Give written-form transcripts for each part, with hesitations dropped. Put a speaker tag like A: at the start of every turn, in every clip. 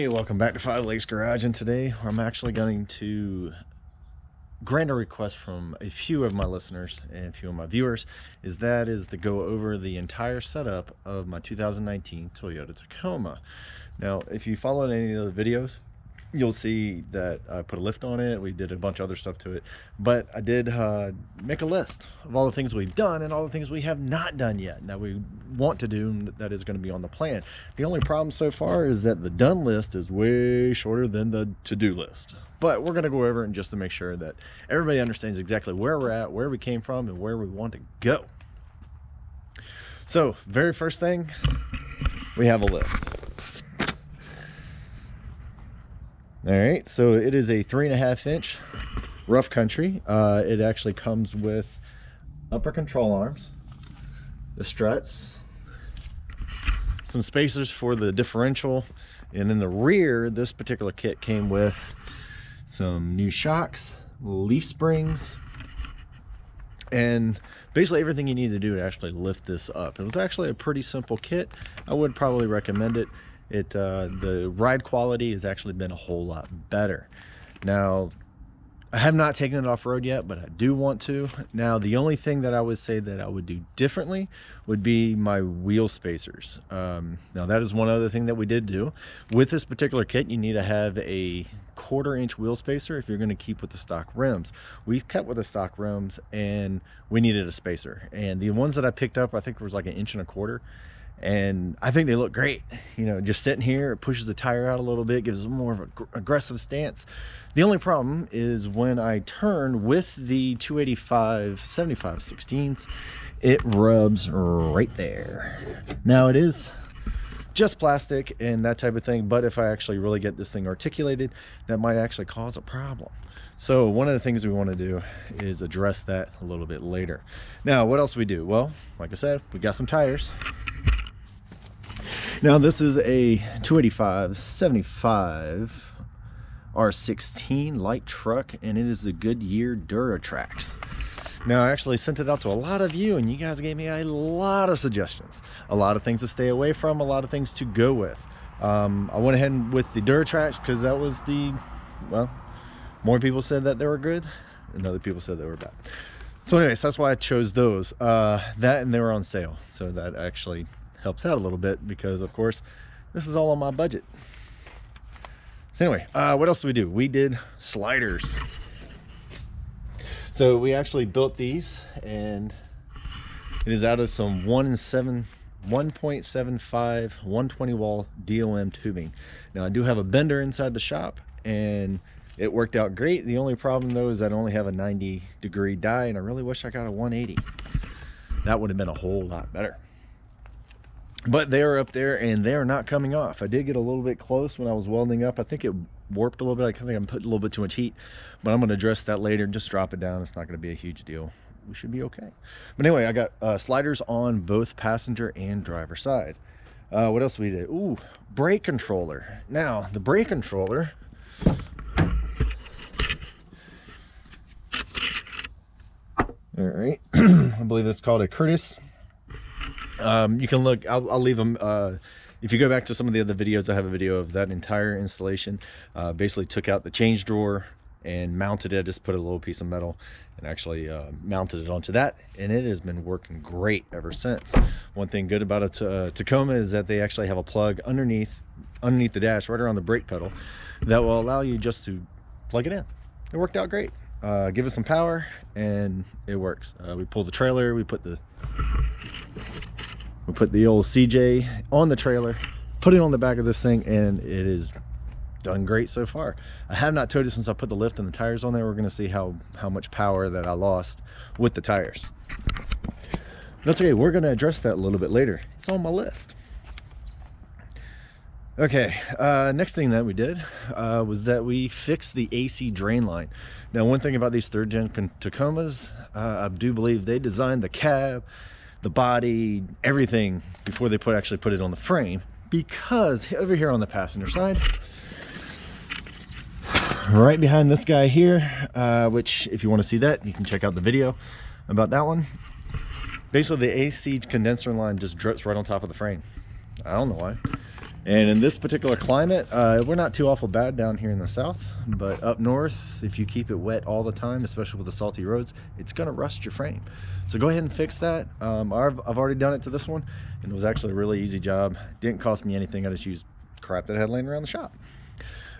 A: Hey, welcome back to Five Lakes Garage, and today I'm actually going to grant a request from a few of my listeners and a few of my viewers, is to go over the entire setup of my 2019 Toyota Tacoma. Now, if you followed any of the videos, you'll see that I put a lift on it. We did a bunch of other stuff to it, but I did make a list of all the things we've done and all the things we have not done yet that we want to do, and that is going to be on the plan. The only problem so far is that the done list is way shorter than the to-do list, but we're going to go over it just to make sure that everybody understands exactly where we're at, where we came from, and where we want to go. So very first thing, we have a lift. All right, so it is a 3.5 inch rough country. It actually comes with upper control arms, the struts, some spacers for the differential, and in the rear, this particular kit came with some new shocks, leaf springs, and basically everything you need to do to actually lift this up. It was actually a pretty simple kit. I would probably recommend it. The ride quality has actually been a whole lot better. Now, I have not taken it off-road yet, but I do want to. Now, the only thing that I would say that I would do differently would be my wheel spacers. Now, that is one other thing that we did do. With this particular kit, you need to have a 1/4 inch wheel spacer if you're going to keep with the stock rims. We kept with the stock rims, and we needed a spacer. And the ones that I picked up, I think it was like 1.25 inches. And I think they look great. You know, just sitting here, it pushes the tire out a little bit, gives them more of an aggressive stance. The only problem is when I turn with the 285 75/16, it rubs right there. Now, it is just plastic and that type of thing, but if I actually really get this thing articulated, that might actually cause a problem. So one of the things we want to do is address that a little bit later. Now, what else we do? Well, like I said, we got some tires. Now, this is a 285 75 R16 light truck, and it is the Goodyear Duratrax. Now, I actually sent it out to a lot of you, and you guys gave me a lot of suggestions, a lot of things to stay away from, a lot of things to go with. I went ahead with the Duratrax because that was well, more people said that they were good and other people said they were bad. So anyways, that's why I chose those. That, and they were on sale, so that actually helps out a little bit because, of course, this is all on my budget. So anyway, what else did we do? We did sliders. So we actually built these, and it is out of some 1.75 120 wall DOM tubing. Now, I do have a bender inside the shop, and it worked out great. The only problem though is I only have a 90-degree die, and I really wish I got a 180. That would have been a whole lot better. But they are up there, and they are not coming off. I did get a little bit close when I was welding up. I think it warped a little bit. I think I'm putting a little bit too much heat, but I'm going to address that later. Just drop it down. It's not going to be a huge deal. We should be okay. But anyway, I got sliders on both passenger and driver side. What else we did? Ooh, brake controller. Now, the brake controller, all right, I believe it's called a Curtis. You can look, I'll leave them, if you go back to some of the other videos, I have a video of that entire installation. Basically took out the change drawer and mounted it. I just put a little piece of metal and actually mounted it onto that, and it has been working great ever since. One thing good about a Tacoma is that they actually have a plug underneath the dash, right around the brake pedal, that will allow you just to plug it in. It worked out great. Give it some power and it works. We pulled the trailer, we put the old CJ on the trailer, put it on the back of this thing, and it is done great so far. I have not towed it since I put the lift and the tires on there. We're going to see how much power that I lost with the tires. That's okay. We're going to address that a little bit later. It's on my list. Okay, next thing that we did was that we fixed the AC drain line. Now, one thing about these 3rd gen Tacomas, I do believe they designed the cab, the body, everything before they actually put it on the frame, because over here on the passenger side, right behind this guy here, which if you want to see that, you can check out the video about that one. Basically, the AC condenser line just drips right on top of the frame. I don't know why. And in this particular climate, we're not too awful bad down here in the south, but up north, if you keep it wet all the time, especially with the salty roads, it's gonna rust your frame. So go ahead and fix that. I've already done it to this one, and it was actually a really easy job. Didn't cost me anything. I just used crap that I had laying around the shop.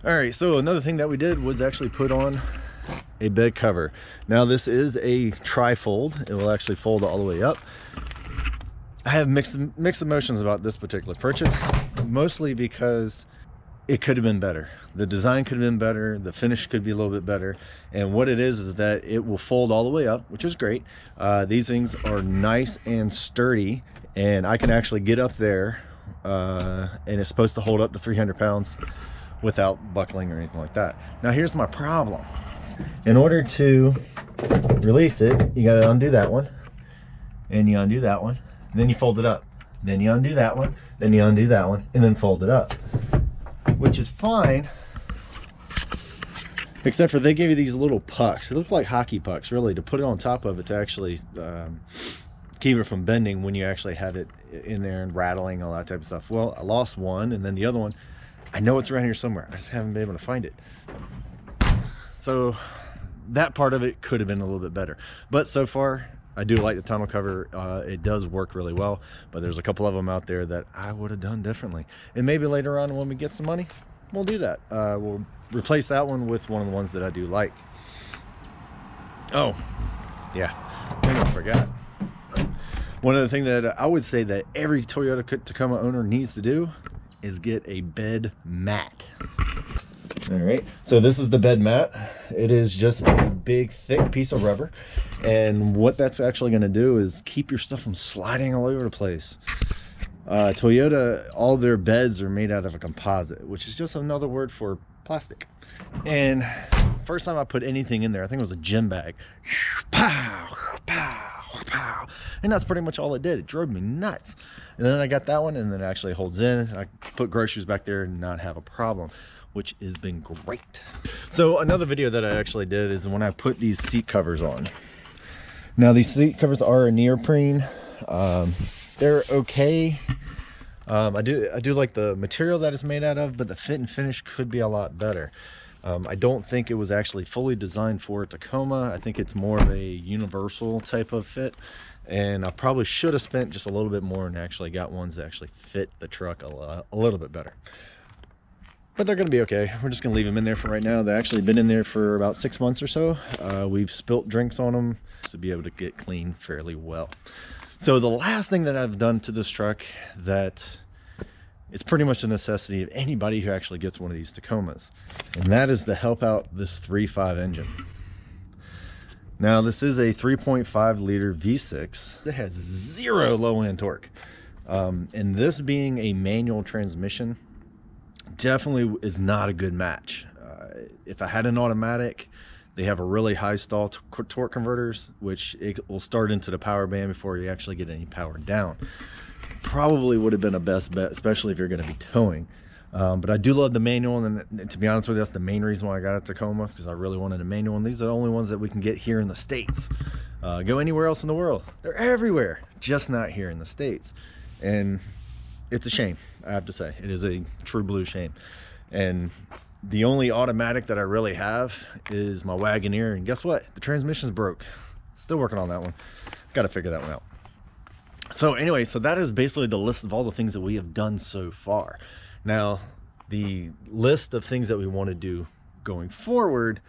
A: All right, so another thing that we did was actually put on a bed cover. Now this is a tri-fold. It will actually fold all the way up. I have mixed emotions about this particular purchase, mostly because it could have been better. The design could have been better, the finish could be a little bit better, and what it is that it will fold all the way up, which is great. These things are nice and sturdy, and I can actually get up there, and it's supposed to hold up to 300 pounds without buckling or anything like that. Now here's my problem. In order to release it, you got to undo that one, and you undo that one, and then you fold it up, then you undo that one, then you undo that one, and then fold it up, which is fine, except for they gave you these little pucks. It looks like hockey pucks, really, to put it on top of it to actually keep it from bending when you actually have it in there and rattling, all that type of stuff. Well, I lost one, and then the other one, I know it's around here somewhere. I just haven't been able to find it. So that part of it could have been a little bit better, but so far I do like the tonneau cover. It does work really well, but there's a couple of them out there that I would have done differently, and maybe later on when we get some money, we'll do that. We'll replace that one with one of the ones that I do like. Oh yeah, I forgot. One of the things that I would say that every Toyota Tacoma owner needs to do is get a bed mat. All right, so this is the bed mat. It is just a big thick piece of rubber, and what that's actually going to do is keep your stuff from sliding all over the place. Toyota, all their beds are made out of a composite, which is just another word for plastic. And first time I put anything in there, I think it was a gym bag, pow, pow, pow, and that's pretty much all it did. It drove me nuts. And then I got that one, and then it actually holds in. I put groceries back there and not have a problem, which has been great. So another video that I actually did is when I put these seat covers on. Now these seat covers are a neoprene. They're okay. I do like the material that it's made out of, but the fit and finish could be a lot better. I don't think it was actually fully designed for a Tacoma. I think it's more of a universal type of fit, and I probably should have spent just a little bit more and actually got ones that actually fit the truck a little bit better. But they're going to be okay. We're just going to leave them in there for right now. They've actually been in there for about 6 months or so. We've spilt drinks on them to be able to get clean fairly well. So the last thing that I've done to this truck that it's pretty much a necessity of anybody who actually gets one of these Tacomas, and that is to help out this 3.5 engine. Now this is a 3.5 liter V6 that has zero low end torque, and this being a manual transmission definitely is not a good match. If I had an automatic, they have a really high stall torque converters, which it will start into the power band before you actually get any power down. Probably would have been a best bet, especially if you're going to be towing. But I do love the manual, and to be honest with you, that's the main reason why I got a Tacoma, because I really wanted a manual, and these are the only ones that we can get here in the States. Go anywhere else in the world, they're everywhere, just not here in the States. And it's a shame, I have to say. It is a true blue shame. And the only automatic that I really have is my Wagoneer, and guess what? The transmission's broke. Still working on that one. Got to figure that one out. So anyway, so that is basically the list of all the things that we have done so far. Now, the list of things that we want to do going forward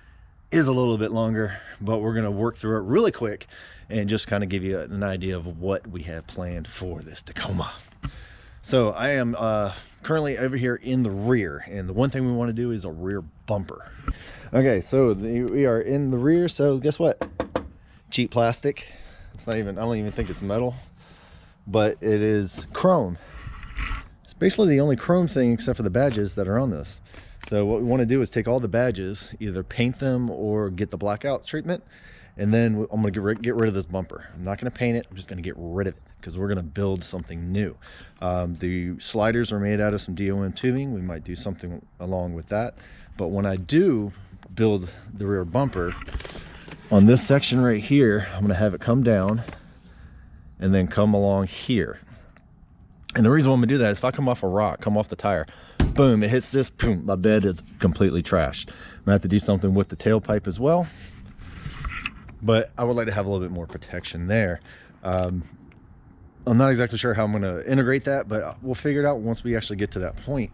A: is a little bit longer, but we're going to work through it really quick and just kind of give you an idea of what we have planned for this Tacoma. So I am currently over here in the rear, and the one thing we want to do is a rear bumper. Okay, so we are in the rear. So guess what? Cheap plastic. It's not even, I don't even think it's metal, but it is chrome. It's basically the only chrome thing except for the badges that are on this. So what we want to do is take all the badges, either paint them or get the blackout treatment, and then I'm going to get rid of this bumper. I'm not going to paint it, I'm just going to get rid of it because we're going to build something new. The sliders are made out of some DOM tubing. We might do something along with that. But when I do build the rear bumper, on this section right here, I'm going to have it come down and then come along here. And the reason why I'm gonna do that is if I come off a rock, come off the tire, boom, it hits this, boom, my bed is completely trashed. I'm gonna have to do something with the tailpipe as well, but I would like to have a little bit more protection there. I'm not exactly sure how I'm gonna integrate that, but we'll figure it out once we actually get to that point.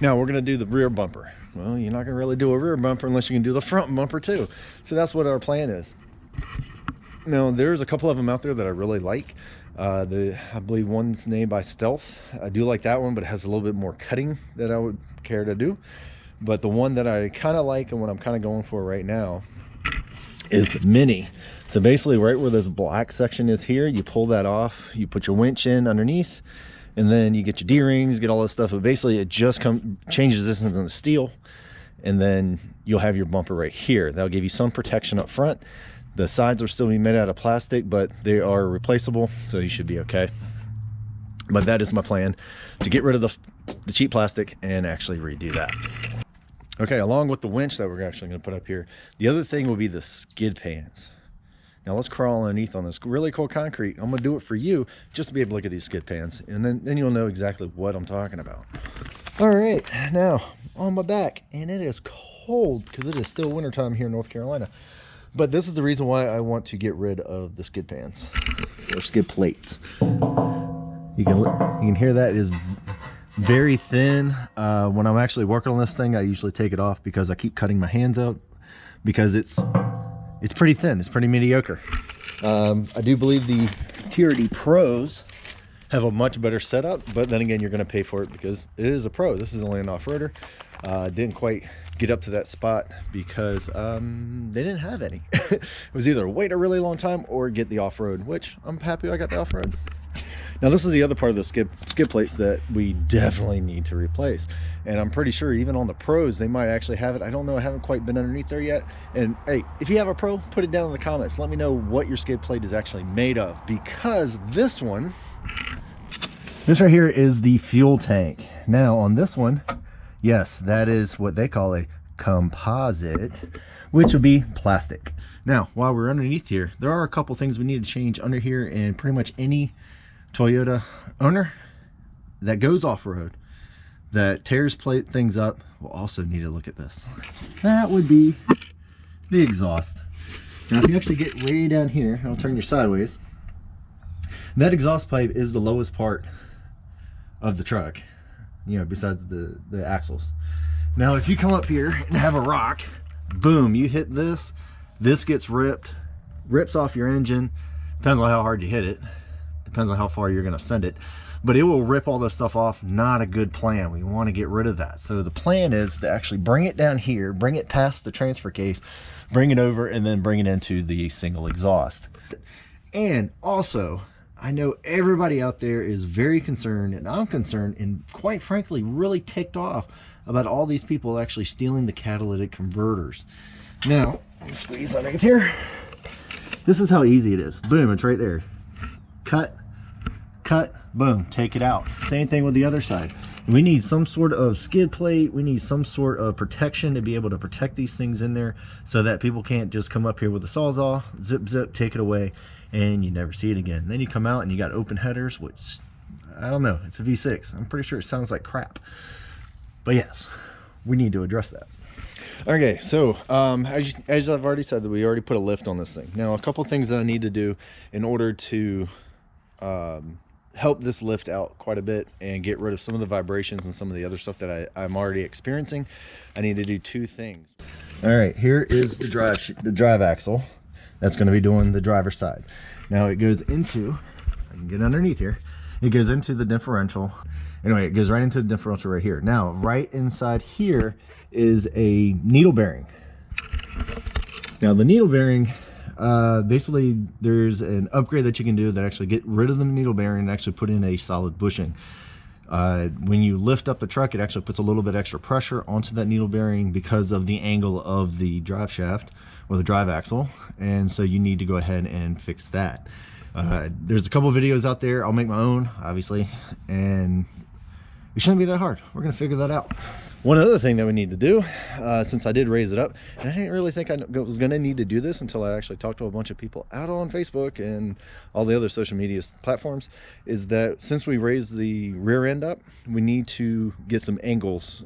A: Now we're gonna do the rear bumper. Well, you're not gonna really do a rear bumper unless you can do the front bumper too. So that's what our plan is. Now there's a couple of them out there that I really like. I believe one's named by Stealth. I do like that one, but it has a little bit more cutting that I would care to do. But the one that I kind of like and what I'm kind of going for right now is the Mini. So basically right where this black section is here, you pull that off, you put your winch in underneath, and then you get your D-rings, get all this stuff. But basically it just changes this into the steel, and then you'll have your bumper right here. That'll give you some protection up front. The sides will still be made out of plastic, but they are replaceable, so you should be okay. But that is my plan, to get rid of the cheap plastic and actually redo that. Okay, along with the winch that we're actually going to put up here, the other thing will be the skid pans. Now let's crawl underneath on this really cool concrete. I'm going to do it for you just to be able to look at these skid pans, and then you'll know exactly what I'm talking about. All right, now on my back, and it is cold because it is still wintertime here in North Carolina. But this is the reason why I want to get rid of the skid pans, or skid plates. You can hear that is very thin. When I'm actually working on this thing, I usually take it off because I keep cutting my hands out because it's pretty thin. It's pretty mediocre. I do believe the TRD Pros have a much better setup, but then again, you're going to pay for it because it is a Pro. This is only an off-roader. Didn't quite get up to that spot because they didn't have any. It was either wait a really long time or get the off-road, which I'm happy I got the off-road. Now this is the other part of the skid plates that we definitely need to replace, and I'm pretty sure even on the Pros they might actually have it. I don't know, I haven't quite been underneath there yet. And hey, if you have a Pro, put it down in the comments. Let me know what your skid plate is actually made of, because this right here is the fuel tank. Now on this one, yes, that is what they call a composite, which would be plastic. Now, while we're underneath here, there are a couple things we need to change under here, and pretty much any Toyota owner that goes off-road that tears things up will also need to look at this. That would be the exhaust. Now, if you actually get way down here, I'll turn you sideways. That exhaust pipe is the lowest part of the truck, you know, besides the axles. Now if you come up here and have a rock, boom, you hit this gets rips off your engine. Depends on how hard you hit it, depends on how far you're going to send it, but it will rip all this stuff off. Not a good plan. We want to get rid of that. So the plan is to actually bring it down here, bring it past the transfer case, bring it over, and then bring it into the single exhaust. And also, I know everybody out there is very concerned, and I'm concerned, and quite frankly really ticked off about all these people actually stealing the catalytic converters. Now, let me squeeze underneath here. This is how easy it is. Boom, it's right there. Cut, boom, take it out. Same thing with the other side. We need some sort of skid plate. We need some sort of protection to be able to protect these things in there so that people can't just come up here with a sawzall, zip, zip, take it away, and you never see it again. Then you come out and you got open headers, which, I don't know, it's a V6. I'm pretty sure it sounds like crap. But yes, we need to address that. Okay, so as I've already said, that we already put a lift on this thing. Now, a couple things that I need to do in order to help this lift out quite a bit and get rid of some of the vibrations and some of the other stuff that I'm already experiencing, I need to do two things. All right, here is the drive axle that's going to be doing the driver's side. Now it goes into, I can get underneath here, it goes into the differential. Anyway, it goes right into the differential right here. Now, right inside here is a needle bearing. Now, the needle bearing, basically, there's an upgrade that you can do that actually get rid of the needle bearing and actually put in a solid bushing. When you lift up the truck, it actually puts a little bit extra pressure onto that needle bearing because of the angle of the drive shaft or the drive axle, and so you need to go ahead and fix that. There's a couple of videos out there. I'll make my own, obviously, and it shouldn't be that hard. We're gonna figure that out. One other thing that we need to do, since I did raise it up, and I didn't really think I was going to need to do this until I actually talked to a bunch of people out on Facebook and all the other social media platforms, is that since we raised the rear end up, we need to get some angles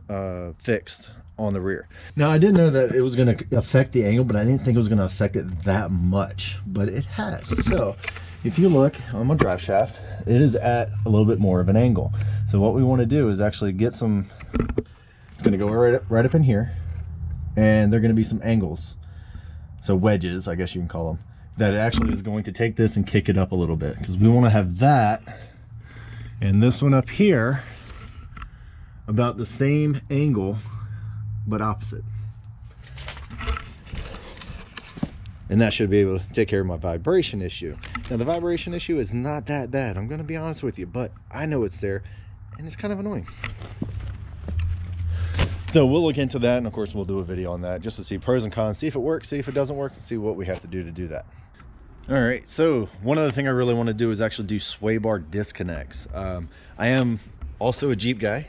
A: fixed on the rear. Now, I didn't know that it was going to affect the angle, but I didn't think it was going to affect it that much, but it has. So if you look on my drive shaft, it is at a little bit more of an angle. So what we want to do is actually get some, it's going to go right up in here, and they're going to be some angles, so wedges, I guess you can call them, that actually is going to take this and kick it up a little bit, because we want to have that and this one up here about the same angle but opposite, and that should be able to take care of my vibration issue. Now, the vibration issue is not that bad, I'm going to be honest with you, but I know it's there and it's kind of annoying. So we'll look into that, and of course we'll do a video on that just to see pros and cons, see if it works, see if it doesn't work, and see what we have to do that. All right, so one other thing I really want to do is actually do sway bar disconnects. I am also a Jeep guy.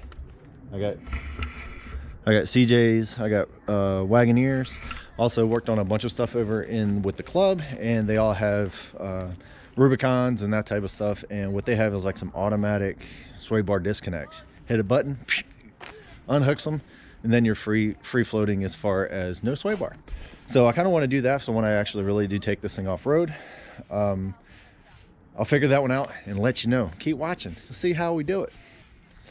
A: I got CJs, I got Wagoneers. Also worked on a bunch of stuff over with the club, and they all have Rubicons and that type of stuff, and what they have is like some automatic sway bar disconnects. Hit a button, unhooks them, and then you're free floating as far as no sway bar. So I kind of want to do that, so when I actually really do take this thing off road, I'll figure that one out and let you know. Keep watching, see how we do it.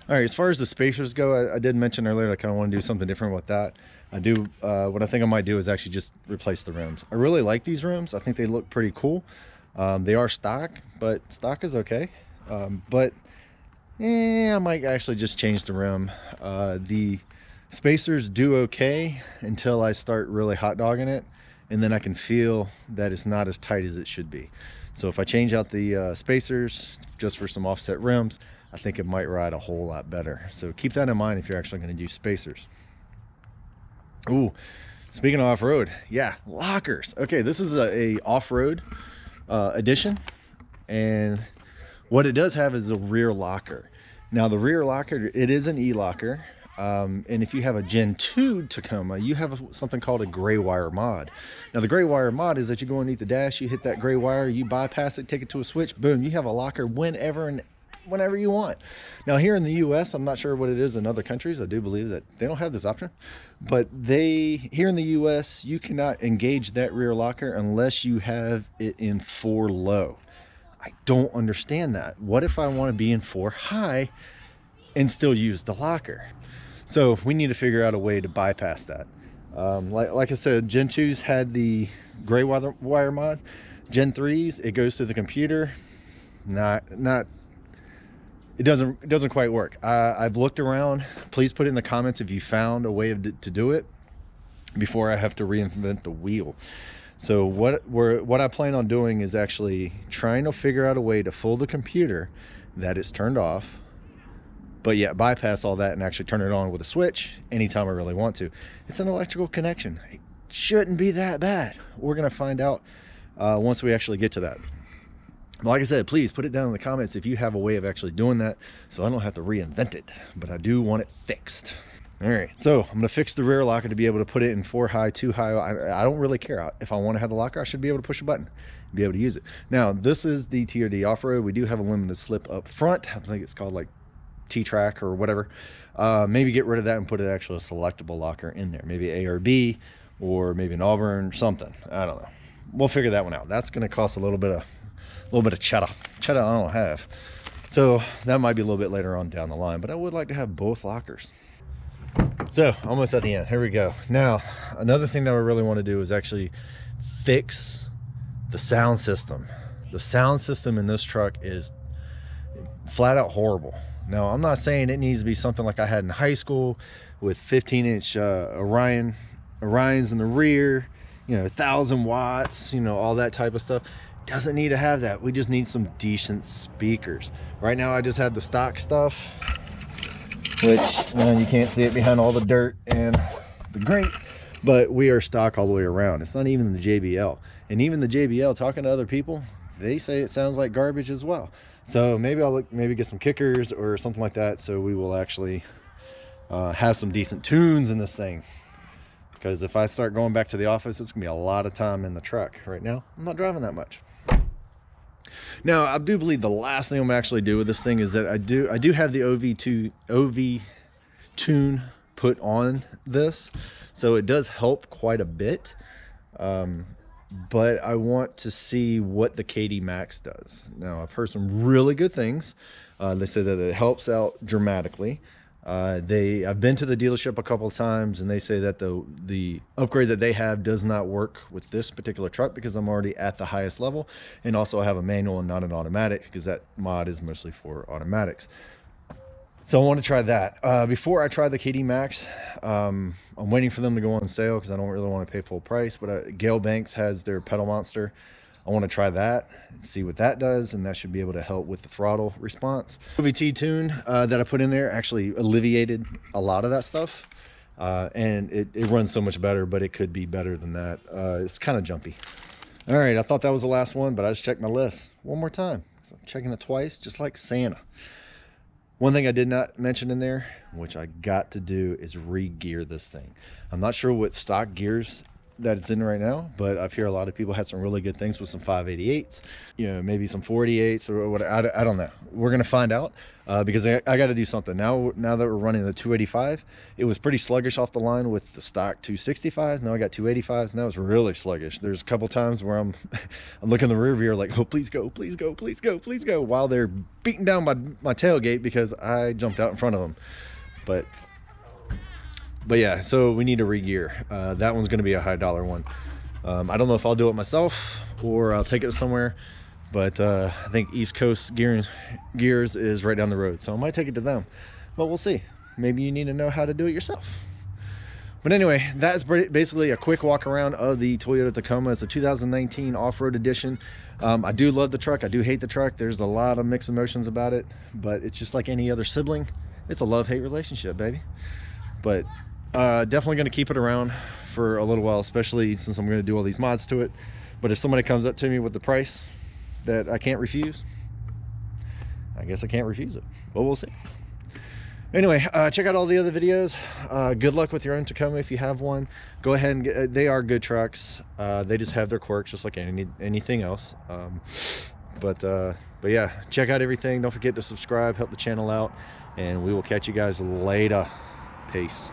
A: All right, as far as the spacers go, I did mention earlier I kind of want to do something different with that. What I think I might do is actually just replace the rims. I really like these rims. I think they look pretty cool. They are stock, but stock is okay. I might actually just change the rim. The spacers do okay until I start really hot dogging it, and then I can feel that it's not as tight as it should be. So if I change out the spacers just for some offset rims, I think it might ride a whole lot better. So keep that in mind if you're actually going to do spacers. Ooh, speaking of off-road, yeah, lockers. Okay, this is a off-road edition, and what it does have is a rear locker. Now the rear locker, it is an e-locker, and if you have a Gen 2 Tacoma, you have something called a gray wire mod. Now the gray wire mod is that you go underneath the dash, you hit that gray wire, you bypass it, take it to a switch, boom, you have a locker whenever you want. Now here in the US, I'm not sure what it is in other countries. I do believe that they don't have this option, but here in the US, you cannot engage that rear locker unless you have it in 4 low. I don't understand that. What if I want to be in 4 high and still use the locker? So we need to figure out a way to bypass that. Like I said, Gen 2s had the gray wire mod. Gen 3s, it goes through the computer. It doesn't quite work. I've looked around. Please put it in the comments if you found a way to do it before I have to reinvent the wheel. So what I plan on doing is actually trying to figure out a way to fool the computer that it's turned off, but yet bypass all that and actually turn it on with a switch anytime I really want to. It's an electrical connection. It shouldn't be that bad. We're gonna find out once we actually get to that. Like I said, please put it down in the comments if you have a way of actually doing that, so I don't have to reinvent it, but I do want it fixed. All right, so I'm gonna fix the rear locker to be able to put it in 4 high, 2 high. I don't really care. If I want to have the locker, I should be able to push a button, be able to use it. Now, this is the TRD off-road. We do have a limited slip up front. I think it's called like T-track or whatever. Maybe get rid of that and put it actually a selectable locker in there. Maybe A or B, or maybe an Auburn, something. I don't know. We'll figure that one out. That's gonna cost a little bit of cheddar I don't have, so that might be a little bit later on down the line, but I would like to have both lockers. So almost at the end, here we go. Now another thing that I really want to do is actually fix the sound system. The sound system in this truck is flat out horrible. Now I'm not saying it needs to be something like I had in high school with 15-inch Orions in the rear, 1,000 watts, all that type of stuff. Doesn't need to have that. We just need some decent speakers. Right now I just have the stock stuff, which you can't see it behind all the dirt and the grate, but we are stock all the way around. It's not even the JBL, and even the JBL, talking to other people, they say it sounds like garbage as well. So maybe I'll get some kickers or something like that, so we will actually have some decent tunes in this thing, because if I start going back to the office, it's gonna be a lot of time in the truck. Right now I'm not driving that much. Now I do believe the last thing I'm gonna actually do with this thing is that I do have the OV tune put on this, so it does help quite a bit, but I want to see what the KD Max does. Now I've heard some really good things. They say that it helps out dramatically. I've been to the dealership a couple of times, and they say that the upgrade that they have does not work with this particular truck, because I'm already at the highest level, and also I have a manual and not an automatic, because that mod is mostly for automatics. So I want to try that. Before I try the KD Max, I'm waiting for them to go on sale, because I don't really want to pay full price, but Gale Banks has their pedal monster. I want to try that and see what that does, and that should be able to help with the throttle response. OVT tune that I put in there actually alleviated a lot of that stuff, and it runs so much better, but it could be better than that. It's kind of jumpy. All right, I thought that was the last one, but I just checked my list one more time. So I'm checking it twice, just like Santa. One thing I did not mention in there, which I got to do, is re-gear this thing. I'm not sure what stock gears that it's in right now, but I've heard a lot of people had some really good things with some 588s, you know, maybe some 48s or what. I don't know. We're gonna find out, because I got to do something now that we're running the 285. It was pretty sluggish off the line with the stock 265s. Now I got 285s, and that was really sluggish. There's a couple times where I'm looking in the rear view like, oh, please go, please go, please go, please go, while they're beating down my tailgate because I jumped out in front of them. But yeah, so we need to re-gear. That one's going to be a high dollar one. I don't know if I'll do it myself or I'll take it somewhere, but I think East Coast Gears is right down the road, so I might take it to them, but we'll see. Maybe you need to know how to do it yourself. But anyway, that's basically a quick walk around of the Toyota Tacoma. It's a 2019 off-road edition. I do love the truck. I do hate the truck. There's a lot of mixed emotions about it, but it's just like any other sibling. It's a love-hate relationship, baby. But definitely going to keep it around for a little while, especially since I'm going to do all these mods to it. But if somebody comes up to me with the price that I can't refuse, I guess I can't refuse it, but we'll see. Anyway, check out all the other videos. Good luck with your own Tacoma if you have one. Go ahead and get, they are good trucks. They just have their quirks, just like anything else. But yeah, check out everything. Don't forget to subscribe, help the channel out, and we will catch you guys later. Peace.